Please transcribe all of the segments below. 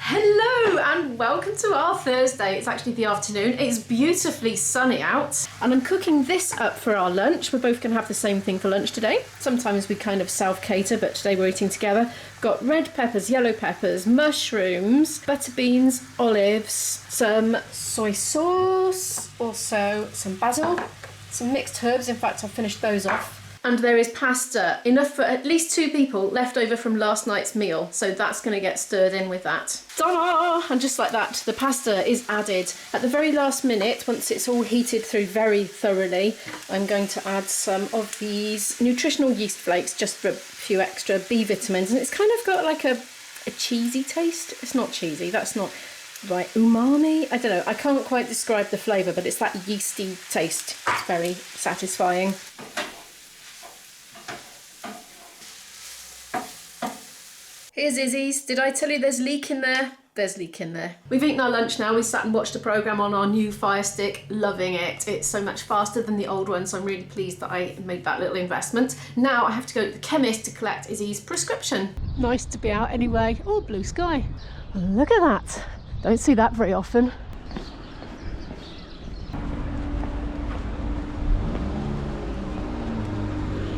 Hello and welcome to our Thursday. It's actually the afternoon. It's beautifully sunny out and I'm cooking this up for our lunch. We're both going to have the same thing for lunch today. Sometimes we kind of self-cater, but today we're eating together. Got red peppers, yellow peppers, mushrooms, butter beans, olives, some soy sauce, also some basil, some mixed herbs. In fact, I've finished those off. And there is pasta, enough for at least 2 people, left over from last night's meal. So that's going to get stirred in with that. Ta-da! And just like that, the pasta is added. At the very last minute, once it's all heated through very thoroughly, I'm going to add some of these nutritional yeast flakes, just for a few extra B vitamins. And it's kind of got like a cheesy taste. It's not cheesy, that's not right. Umami? I don't know. I can't quite describe the flavour, but it's that yeasty taste. It's very satisfying. Here's Izzy's. Did I tell you there's leek in there? There's leek in there. We've eaten our lunch now. We sat and watched a programme on our new Fire Stick. Loving it. It's so much faster than the old one, so I'm really pleased that I made that little investment. Now I have to go to the chemist to collect Izzy's prescription. Nice to be out anyway. Oh, blue sky. Look at that. Don't see that very often.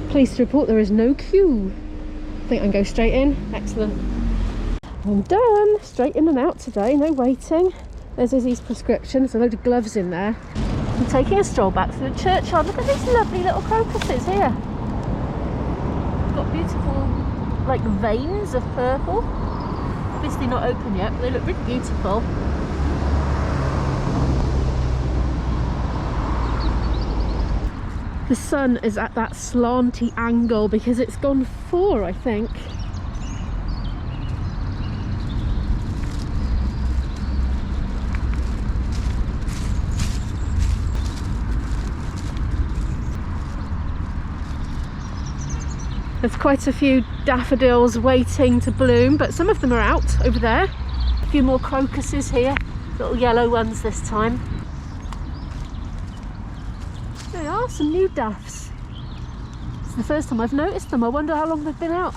Pleased to report there is no queue. I think I can go straight in. Excellent. I'm done. Straight in and out today, no waiting. There's Izzy's prescription. There's a load of gloves in there. I'm taking a stroll back through the churchyard. Look at these lovely little crocuses here. Got beautiful like veins of purple. Obviously not open yet, but they look really beautiful. The sun is at that slanty angle because it's gone 4, I think. There's quite a few daffodils waiting to bloom, but some of them are out over there. A few more crocuses here, little yellow ones this time. There are some new daffs. It's the first time I've noticed them. I wonder how long they've been out.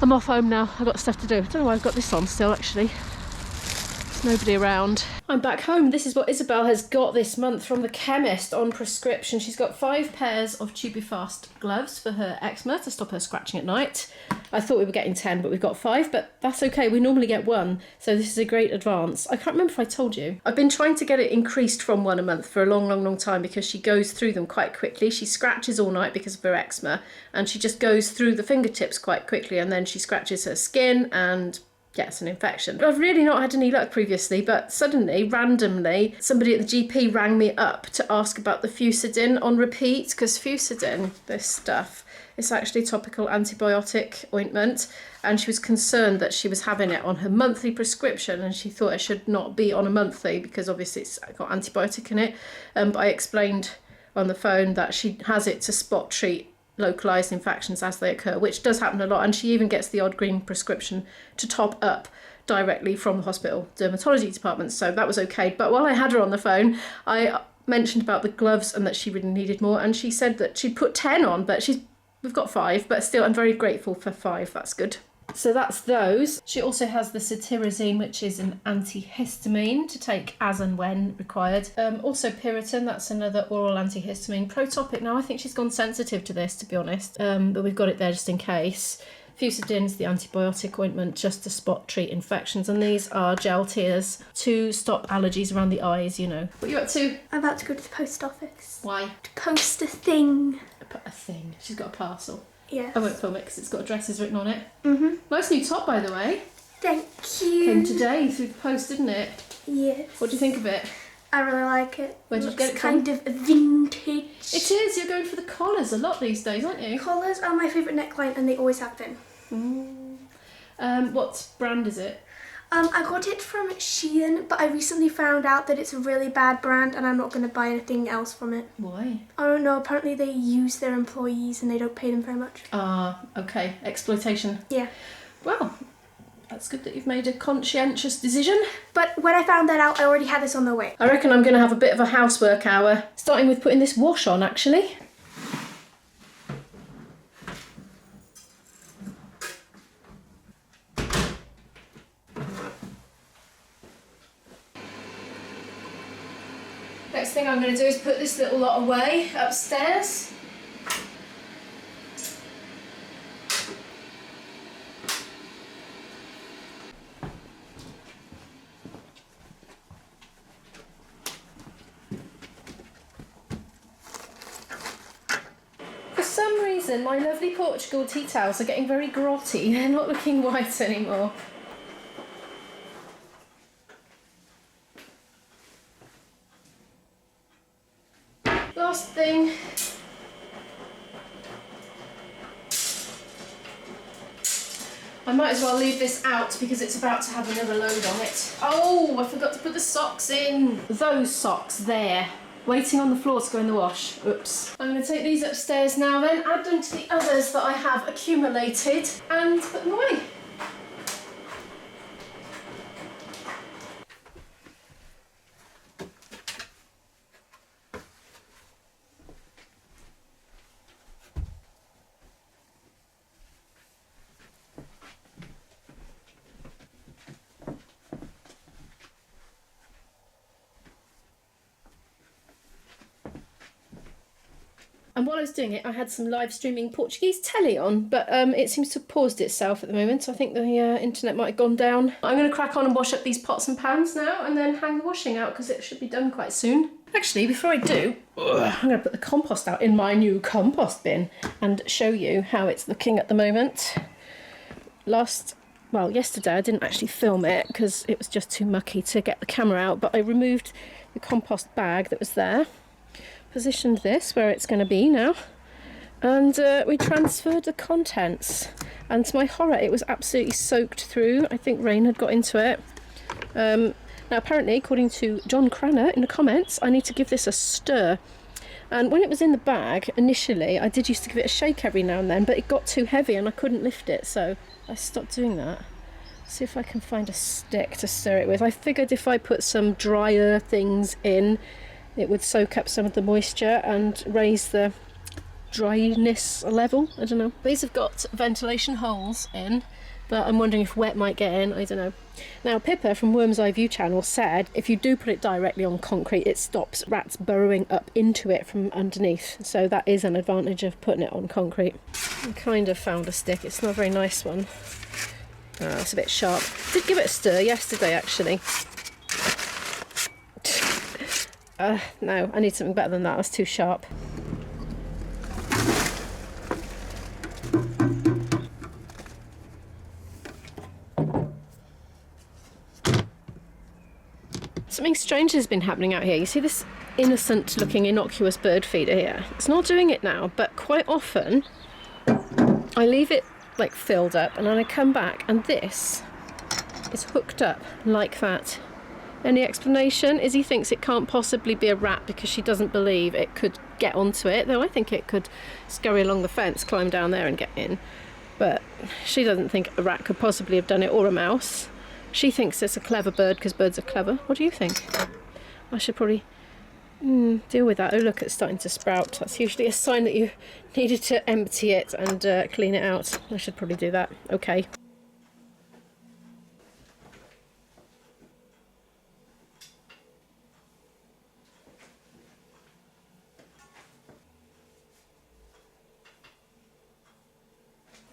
I'm off home now. I've got stuff to do. I don't know why I've got this on still, actually. There's nobody around. I'm back home. This is what Isabel has got this month from the chemist on prescription. She's got 5 pairs of Tubifast gloves for her eczema to stop her scratching at night. I thought we were getting 10, but we've got 5, but that's okay. We normally get 1, so this is a great advance. I can't remember if I told you. I've been trying to get it increased from 1 a month for a long time because she goes through them quite quickly. She scratches all night because of her eczema, and she just goes through the fingertips quite quickly, and then she scratches her skin and gets an infection. But I've really not had any luck previously, but suddenly, randomly, somebody at the GP rang me up to ask about the Fusidin on repeat, because Fusidin, this stuff, it's actually a topical antibiotic ointment, and she was concerned that she was having it on her monthly prescription, and she thought it should not be on a monthly because obviously it's got antibiotic in it. But I explained on the phone that she has it to spot treat localised infections as they occur, which does happen a lot, and she even gets the odd green prescription to top up directly from the hospital dermatology department, so that was okay. But while I had her on the phone, I mentioned about the gloves and that she really needed more, and she said that she'd put 10 on, but we've got 5, but still I'm very grateful for 5. That's good. So that's those. She also has the cetirizine, which is an antihistamine to take as and when required. Also Piriton, that's another oral antihistamine. Protopic, now I think she's gone sensitive to this, to be honest, but we've got it there just in case. Fusidin's the antibiotic ointment just to spot treat infections, and these are gel tears to stop allergies around the eyes, you know. What are you up to? I'm about to go to the post office. Why? To post a thing. A thing. She's got a parcel. Yes. I won't film it because it's got addresses written on it. Mhm. Nice new top, by the way. Thank you. Came today through the post, didn't it? Yes. What do you think of it? I really like it. Where did you get it from? Kind of vintage. It is. You're going for the collars a lot these days, aren't you? Collars are my favourite neckline, and they always have been. What brand is it? I got it from Shein, but I recently found out that it's a really bad brand, and I'm not going to buy anything else from it. Why? I don't know. Apparently they use their employees and they don't pay them very much. Okay. Exploitation. Yeah. Well, that's good that you've made a conscientious decision. But when I found that out, I already had this on the way. I reckon I'm going to have a bit of a housework hour, starting with putting this wash on, actually. next thing I'm going to do is put this little lot away upstairs. For some reason, my lovely Portugal tea towels are getting very grotty. They're not looking white anymore. Last thing. I might as well leave this out because it's about to have another load on it. Oh, I forgot to put the socks in. Those socks there, waiting on the floor to go in the wash. Oops. I'm going to take these upstairs now then, add them to the others that I have accumulated and put them away. And while I was doing it, I had some live streaming Portuguese telly on, but it seems to have paused itself at the moment. I think the internet might have gone down. I'm going to crack on and wash up these pots and pans now and then hang the washing out because it should be done quite soon. Actually, before I do, I'm going to put the compost out in my new compost bin and show you how it's looking at the moment. Yesterday I didn't actually film it because it was just too mucky to get the camera out, but I removed the compost bag that was there. Positioned this where it's going to be now, and we transferred the contents, and to my horror it was absolutely soaked through. I think rain had got into it. Now apparently, according to John Cranner in the comments, I need to give this a stir, and when it was in the bag initially I did used to give it a shake every now and then, but it got too heavy and I couldn't lift it, so I stopped doing that. See if I can find a stick to stir it with. I figured if I put some drier things in, it would soak up some of the moisture and raise the dryness level. I don't know. These have got ventilation holes in, but I'm wondering if wet might get in. I don't know. Now, Pippa from Worm's Eye View channel said if you do put it directly on concrete, it stops rats burrowing up into it from underneath. So that is an advantage of putting it on concrete. I kind of found a stick. It's not a very nice one. It's a bit sharp. Did give it a stir yesterday, actually. No, I need something better than that. That's too sharp. Something strange has been happening out here. You see this innocent looking innocuous bird feeder here? It's not doing it now, but quite often I leave it like filled up and then I come back and this is hooked up like that. Any explanation? Izzy thinks it can't possibly be a rat because she doesn't believe it could get onto it, though I think it could scurry along the fence, climb down there and get in. But she doesn't think a rat could possibly have done it, or a mouse. She thinks it's a clever bird because birds are clever. What do you think? I should probably deal with that. Oh look, it's starting to sprout. That's usually a sign that you needed to empty it and clean it out. I should probably do that. Okay.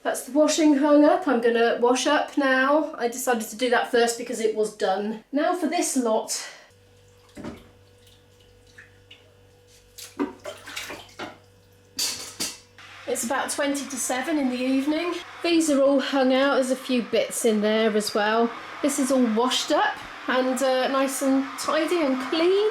That's the washing hung up. I'm going to wash up now. I decided to do that first because it was done. Now for this lot. It's about 20 to 7 in the evening. These are all hung out. There's a few bits in there as well. This is all washed up and nice and tidy and clean.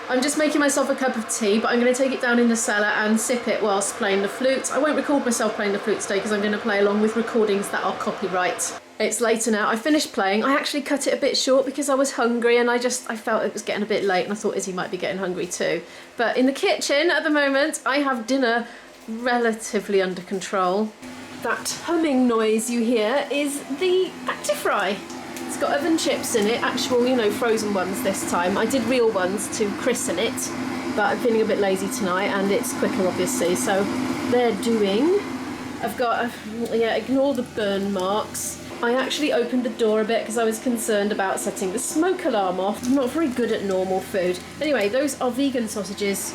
I'm just making myself a cup of tea, but I'm going to take it down in the cellar and sip it whilst playing the flute. I won't record myself playing the flute today because I'm going to play along with recordings that are copyright. It's later now. I finished playing. I actually cut it a bit short because I was hungry and I felt it was getting a bit late and I thought Izzy might be getting hungry too. But in the kitchen at the moment, I have dinner relatively under control. That humming noise you hear is the Actifry. It's got oven chips in it, actual, you know, frozen ones this time. I did real ones to christen it, but I'm feeling a bit lazy tonight and it's quicker obviously, so they're doing. I've got, ignore the burn marks. I actually opened the door a bit because I was concerned about setting the smoke alarm off. I'm not very good at normal food. Anyway, those are vegan sausages.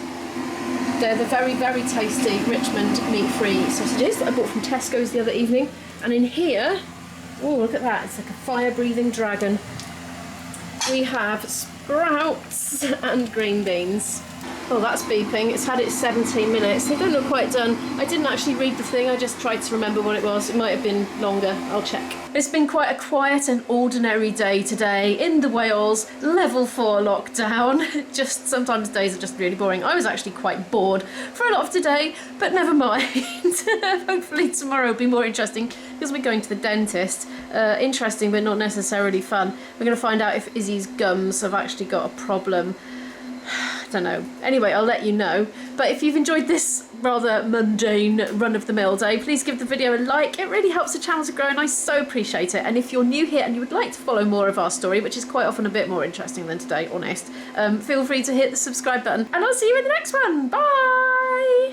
They're the very, very tasty Richmond meat-free sausages that I bought from Tesco's the other evening. And in here, oh, look at that, it's like a fire-breathing dragon. We have sprouts and green beans. Oh, that's beeping. It's had its 17 minutes. They don't look quite done. I didn't actually read the thing. I just tried to remember what it was. It might have been longer. I'll check. It's been quite a quiet and ordinary day today in the Wales level 4 lockdown. Just sometimes days are just really boring. I was actually quite bored for a lot of today, but never mind. Hopefully tomorrow will be more interesting because we're going to the dentist. Interesting, but not necessarily fun. We're going to find out if Izzy's gums have actually got a problem. I don't know. Anyway, I'll let you know. But if you've enjoyed this rather mundane run-of-the-mill day, please give the video a like. It really helps the channel to grow and I so appreciate it. And if you're new here and you would like to follow more of our story, which is quite often a bit more interesting than today, honest, feel free to hit the subscribe button and I'll see you in the next one. Bye!